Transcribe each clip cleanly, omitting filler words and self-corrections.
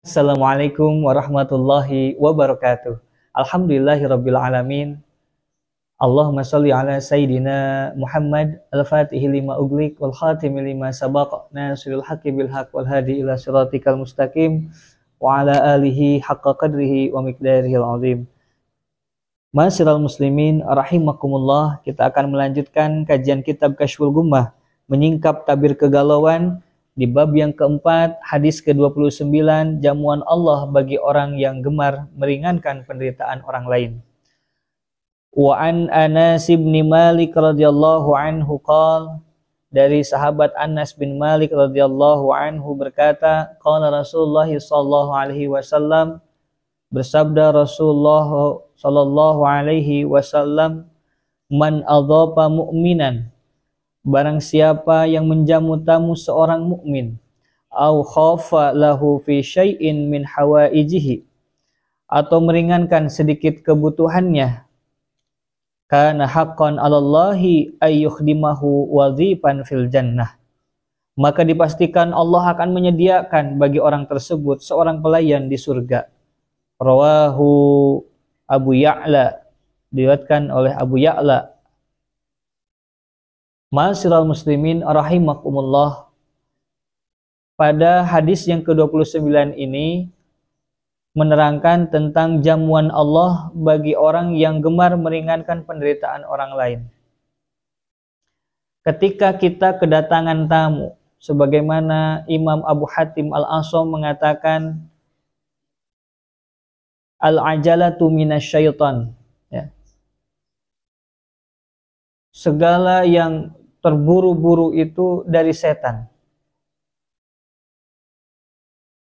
Assalamualaikum warahmatullahi wabarakatuh. Alhamdulillahirabbil alamin. Allahumma shalli ala sayyidina Muhammad al-Fatihi lima ughliq wal khatimi lima sabaq nasiril haqqi bil haqq wal hadi ila siratikal mustaqim wa ala alihi haqqa qadrihi wa miqdarihil azim. Ma'asyiral muslimin rahimakumullah, kita akan melanjutkan kajian kitab Kasyful Gummah, menyingkap tabir kegalauan. Di bab yang keempat, hadis ke-29, jamuan Allah bagi orang yang gemar meringankan penderitaan orang lain. Wa an Anas bin Malik radhiyallahu anhu qala, dari sahabat Anas bin Malik radhiyallahu anhu berkata, qala Rasulullah sallallahu alaihi wasallam, bersabda Rasulullah sallallahu alaihi wasallam, man adhafa mu'minan, barang siapa yang menjamu tamu seorang mukmin, au khafa lahu fi syai'in min hawaijihi, atau meringankan sedikit kebutuhannya, kana haqqan 'alallahi ayyukhdimahu wadhifan fil jannah, maka dipastikan Allah akan menyediakan bagi orang tersebut seorang pelayan di surga. Rawahu Abu Ya'la, diriwayatkan oleh Abu Ya'la. Ma'asyiral muslimin rahimakumullah, pada hadis yang ke-29 ini menerangkan tentang jamuan Allah bagi orang yang gemar meringankan penderitaan orang lain. Ketika kita kedatangan tamu, sebagaimana Imam Abu Hatim Al-Asham mengatakan, al-ajalatu minasyaitan, ya. Segala yang terburu-buru itu dari setan.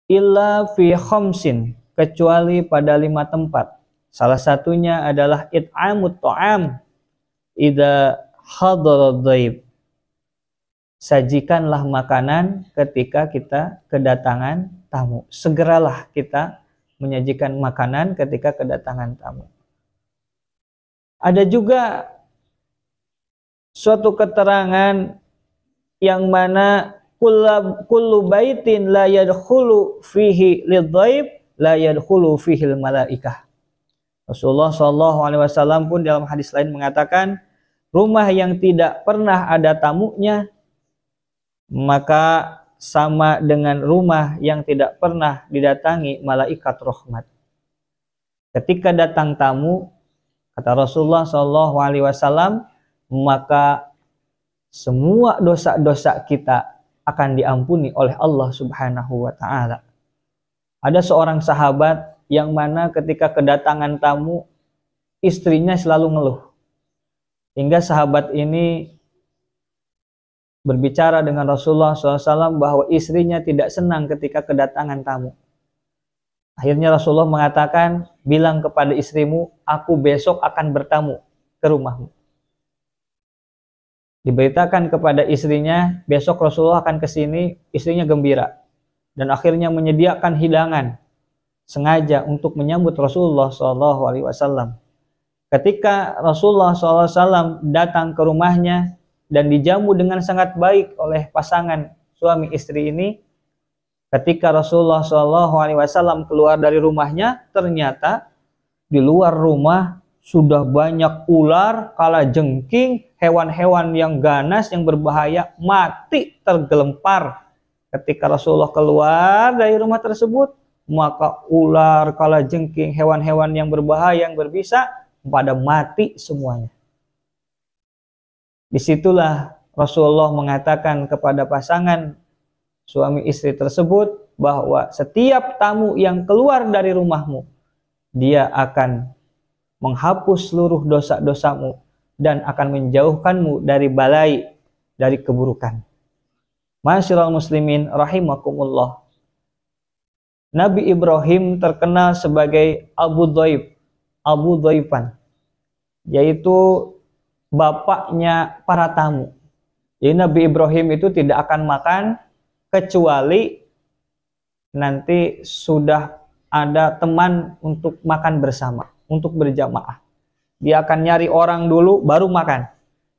Illa fi khamsin, kecuali pada 5 tempat. Salah satunya adalah it'amut ta'am idza hadara dhaib. Sajikanlah makanan ketika kita kedatangan tamu. Segeralah kita menyajikan makanan ketika kedatangan tamu. Ada juga suatu keterangan yang mana kullu baitin la yadkhulu fihi lidhaib la yadkhulu fihi malaikah. Rasulullah SAW pun dalam hadis lain mengatakan, rumah yang tidak pernah ada tamunya maka sama dengan rumah yang tidak pernah didatangi malaikat rahmat. Ketika datang tamu, kata Rasulullah SAW, maka semua dosa-dosa kita akan diampuni oleh Allah Subhanahu wa ta'ala. Ada seorang sahabat yang mana ketika kedatangan tamu, istrinya selalu ngeluh. Hingga sahabat ini berbicara dengan Rasulullah SAW bahwa istrinya tidak senang ketika kedatangan tamu. Akhirnya Rasulullah mengatakan, bilang kepada istrimu, aku besok akan bertamu ke rumahmu. Diberitakan kepada istrinya, besok Rasulullah akan ke sini, istrinya gembira. Dan akhirnya menyediakan hidangan sengaja untuk menyambut Rasulullah SAW. Ketika Rasulullah SAW datang ke rumahnya dan dijamu dengan sangat baik oleh pasangan suami istri ini, ketika Rasulullah SAW keluar dari rumahnya, ternyata di luar rumah sudah banyak ular, kalajengking, hewan-hewan yang ganas, yang berbahaya, mati tergelempar. Ketika Rasulullah keluar dari rumah tersebut, maka ular, kalajengking, hewan-hewan yang berbahaya, yang berbisa, pada mati semuanya. Disitulah Rasulullah mengatakan kepada pasangan suami istri tersebut bahwa setiap tamu yang keluar dari rumahmu, dia akan menghapus seluruh dosa-dosamu dan akan menjauhkanmu dari balai, dari keburukan. Ma'asyiral muslimin rahimakumullah, Nabi Ibrahim terkenal sebagai Abu Dhaib, Abu Dhaifan, yaitu bapaknya para tamu. Jadi Nabi Ibrahim itu tidak akan makan kecuali nanti sudah ada teman untuk makan bersama, untuk berjamaah. Dia akan nyari orang dulu baru makan.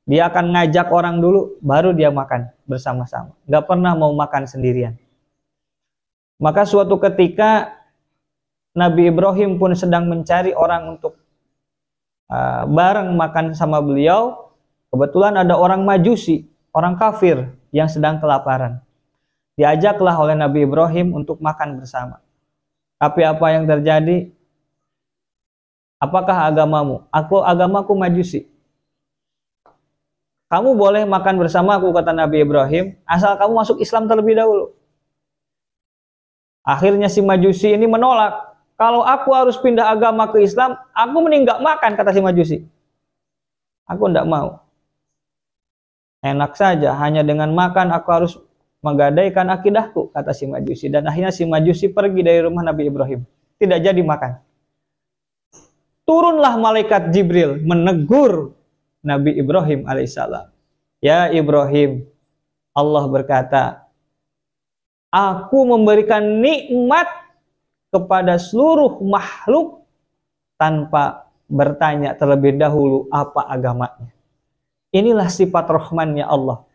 Dia akan ngajak orang dulu baru dia makan bersama-sama. Gak pernah mau makan sendirian. Maka suatu ketika Nabi Ibrahim pun sedang mencari orang untuk bareng makan sama beliau. Kebetulan ada orang Majusi, orang kafir yang sedang kelaparan. Diajaklah oleh Nabi Ibrahim untuk makan bersama. Tapi apa yang terjadi? Apakah agamamu? Agamaku Majusi. Kamu boleh makan bersama aku, kata Nabi Ibrahim, asal kamu masuk Islam terlebih dahulu. Akhirnya si Majusi ini menolak. Kalau aku harus pindah agama ke Islam, aku mending gak makan, kata si Majusi. Aku tidak mau. Enak saja, hanya dengan makan aku harus menggadaikan akidahku, kata si Majusi. Dan akhirnya si Majusi pergi dari rumah Nabi Ibrahim. Tidak jadi makan. Turunlah malaikat Jibril menegur Nabi Ibrahim alaihissalam. Ya Ibrahim, Allah berkata, aku memberikan nikmat kepada seluruh makhluk tanpa bertanya terlebih dahulu apa agamanya. Inilah sifat rahmannya Allah.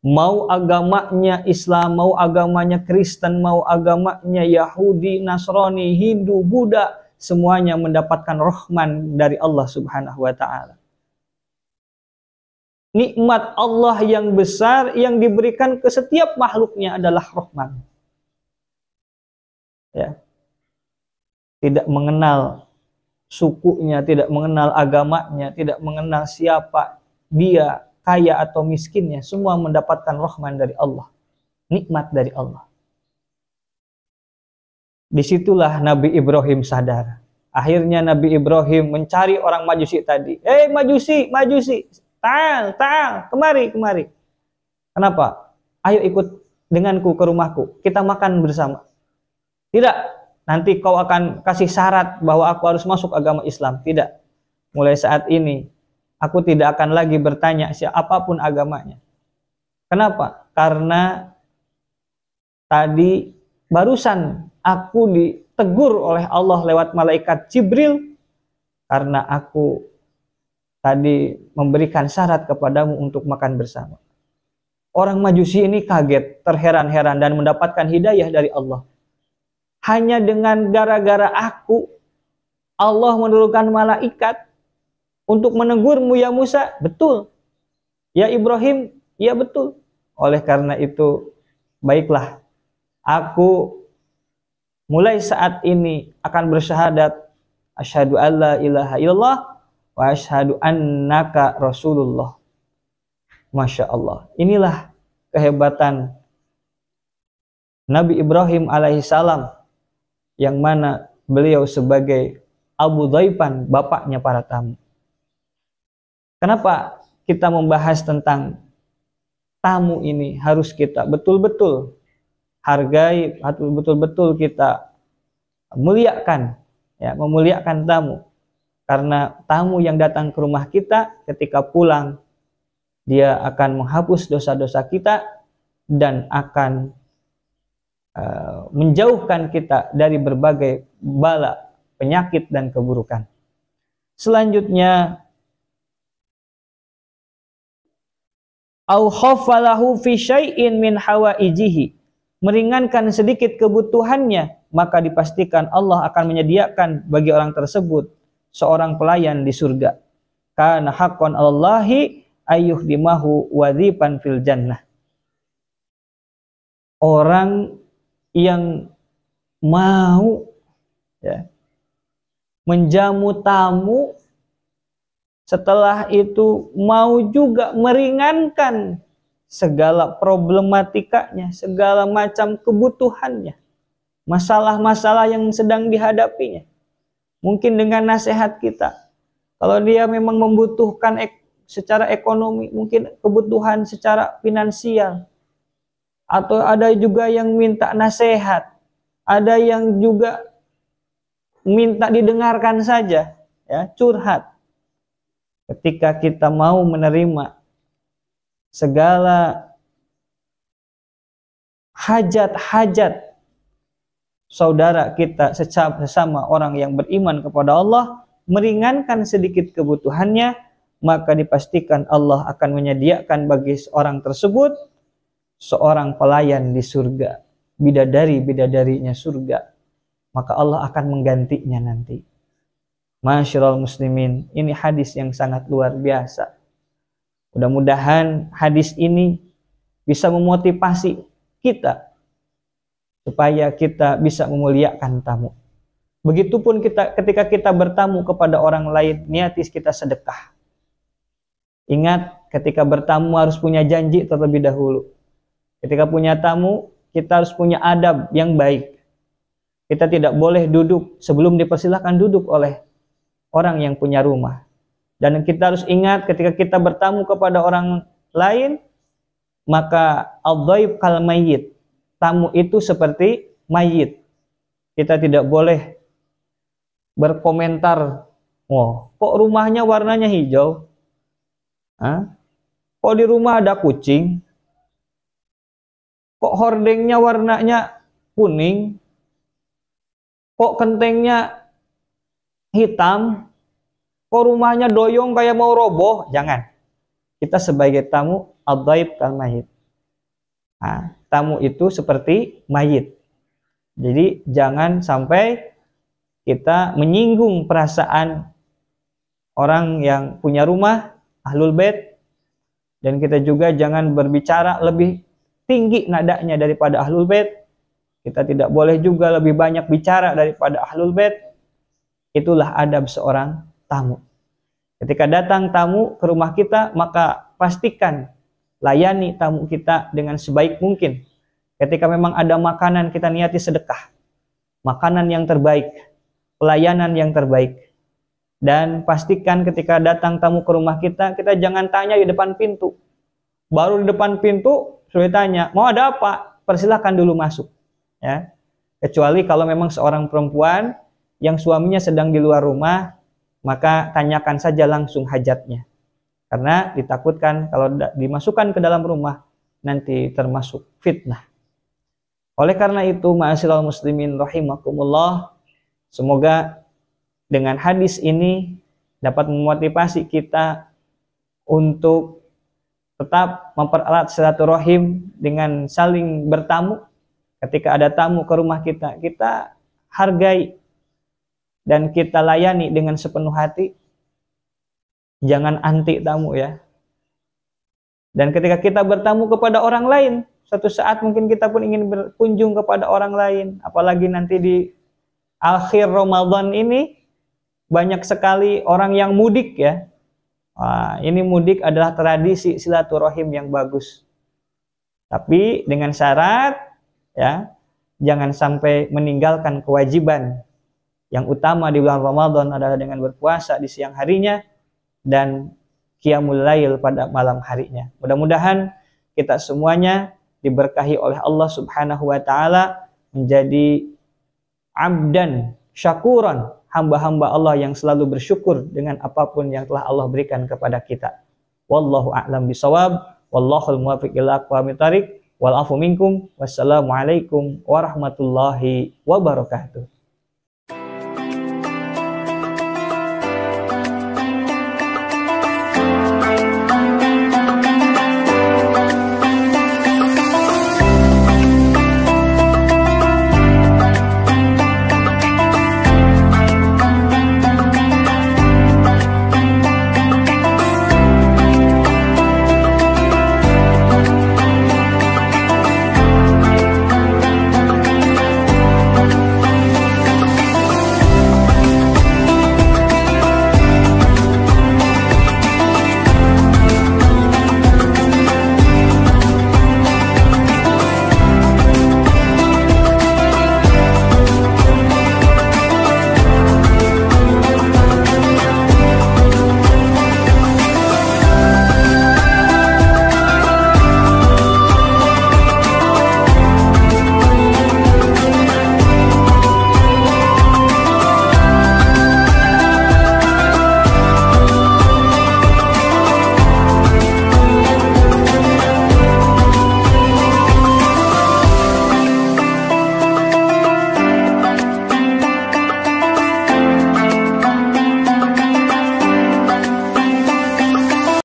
Mau agamanya Islam, mau agamanya Kristen, mau agamanya Yahudi, Nasrani, Hindu, Buddha, semuanya mendapatkan rahman dari Allah Subhanahu wa taala. Nikmat Allah yang besar yang diberikan ke setiap makhluknya adalah rahman. Ya. Tidak mengenal sukunya, tidak mengenal agamanya, tidak mengenal siapa dia, kaya atau miskinnya, semua mendapatkan rahman dari Allah, nikmat dari Allah. Disitulah Nabi Ibrahim sadar. Akhirnya Nabi Ibrahim mencari orang Majusi tadi. Majusi, ta'al, kemari. Kenapa? Ayo ikut denganku ke rumahku, kita makan bersama. Tidak. Nanti kau akan kasih syarat bahwa aku harus masuk agama Islam. Tidak. Mulai saat ini, aku tidak akan lagi bertanya siapapun agamanya. Kenapa? Karena tadi barusan aku ditegur oleh Allah lewat malaikat Jibril karena aku tadi memberikan syarat kepadamu untuk makan bersama. Orang Majusi ini kaget, terheran-heran dan mendapatkan hidayah dari Allah. Hanya dengan gara-gara aku, Allah menurunkan malaikat untuk menegurmu ya Musa. Betul. Ya Ibrahim, ya betul. Oleh karena itu, baiklah. Aku mulai saat ini akan bersyahadat asyhadu alla ilaha illallah wa asyhadu annaka rasulullah. Masya Allah. Inilah kehebatan Nabi Ibrahim alaihissalam, yang mana beliau sebagai Abu Dhaipan, bapaknya para tamu. Kenapa kita membahas tentang tamu ini? Harus kita betul-betul hargai, betul-betul kita muliakan, ya, memuliakan tamu. Karena tamu yang datang ke rumah kita ketika pulang, dia akan menghapus dosa-dosa kita dan akan menjauhkan kita dari berbagai bala, penyakit dan keburukan. Selanjutnya, au khafalahu fi syai'in min hawaijihi, meringankan sedikit kebutuhannya, maka dipastikan Allah akan menyediakan bagi orang tersebut seorang pelayan di surga. Kana haqqan 'alallahi ayyuhdimahu wadhipan fil jannah. Orang yang mau, ya, menjamu tamu, setelah itu mau juga meringankan segala problematikanya, segala macam kebutuhannya, masalah-masalah yang sedang dihadapinya. Mungkin dengan nasihat kita, kalau dia memang membutuhkan secara ekonomi, mungkin kebutuhan secara finansial, atau ada juga yang minta nasihat, ada yang juga minta didengarkan saja, ya, curhat. Ketika kita mau menerima segala hajat-hajat saudara kita sesama orang yang beriman kepada Allah, meringankan sedikit kebutuhannya, maka dipastikan Allah akan menyediakan bagi orang tersebut seorang pelayan di surga. bidadari-bidadarinya surga, maka Allah akan menggantinya nanti. Masyiral muslimin, ini hadis yang sangat luar biasa. Mudah-mudahan hadis ini bisa memotivasi kita supaya kita bisa memuliakan tamu. Begitupun ketika kita bertamu kepada orang lain, niati kita sedekah. Ingat, ketika bertamu harus punya janji terlebih dahulu. Ketika punya tamu, kita harus punya adab yang baik. Kita tidak boleh duduk sebelum dipersilahkan duduk oleh orang yang punya rumah. Dan kita harus ingat ketika kita bertamu kepada orang lain, maka al-dhaif kal mayyit. Tamu itu seperti mayit. Kita tidak boleh berkomentar, "Oh, kok rumahnya warnanya hijau? Kok di rumah ada kucing? Kok hordengnya warnanya kuning? Kok kentengnya hitam? Kok rumahnya doyong kayak mau roboh?" Jangan. Kita sebagai tamu, al-dhaif kal mayyit. Tamu itu seperti mayit. Jadi jangan sampai kita menyinggung perasaan orang yang punya rumah, ahlul bait, dan kita juga jangan berbicara lebih tinggi nadanya daripada ahlul bait. Kita tidak boleh juga lebih banyak bicara daripada ahlul bait. Itulah adab seorang tamu. Ketika datang tamu ke rumah kita, maka pastikan layani tamu kita dengan sebaik mungkin. Ketika memang ada makanan, kita niati sedekah. Makanan yang terbaik, pelayanan yang terbaik. Dan pastikan ketika datang tamu ke rumah kita, kita jangan tanya di depan pintu. Baru di depan pintu sudah tanya, "Mau ada apa?" Persilahkan dulu masuk. Ya. Kecuali kalau memang seorang perempuan yang suaminya sedang di luar rumah, maka tanyakan saja langsung hajatnya. Karena ditakutkan kalau dimasukkan ke dalam rumah, nanti termasuk fitnah. Oleh karena itu, ma'asyiral muslimin rahimakumullah, semoga dengan hadis ini dapat memotivasi kita untuk tetap mempererat silaturahim dengan saling bertamu. Ketika ada tamu ke rumah kita, kita hargai dan kita layani dengan sepenuh hati. Jangan anti tamu ya. Dan ketika kita bertamu kepada orang lain, suatu saat mungkin kita pun ingin berkunjung kepada orang lain. Apalagi nanti di akhir Ramadan ini banyak sekali orang yang mudik ya. Ini mudik adalah tradisi silaturahim yang bagus. Tapi dengan syarat ya, jangan sampai meninggalkan kewajiban yang utama di bulan Ramadan adalah dengan berpuasa di siang harinya dan qiyamul lail pada malam harinya. Mudah-mudahan kita semuanya diberkahi oleh Allah Subhanahu wa taala menjadi abdan syakuran, hamba-hamba Allah yang selalu bersyukur dengan apapun yang telah Allah berikan kepada kita. Wallahu a'lam bishawab, wallahul muwaffiq ila aqwamit thariq, wal afu minkum, wassalamualaikum warahmatullahi wabarakatuh.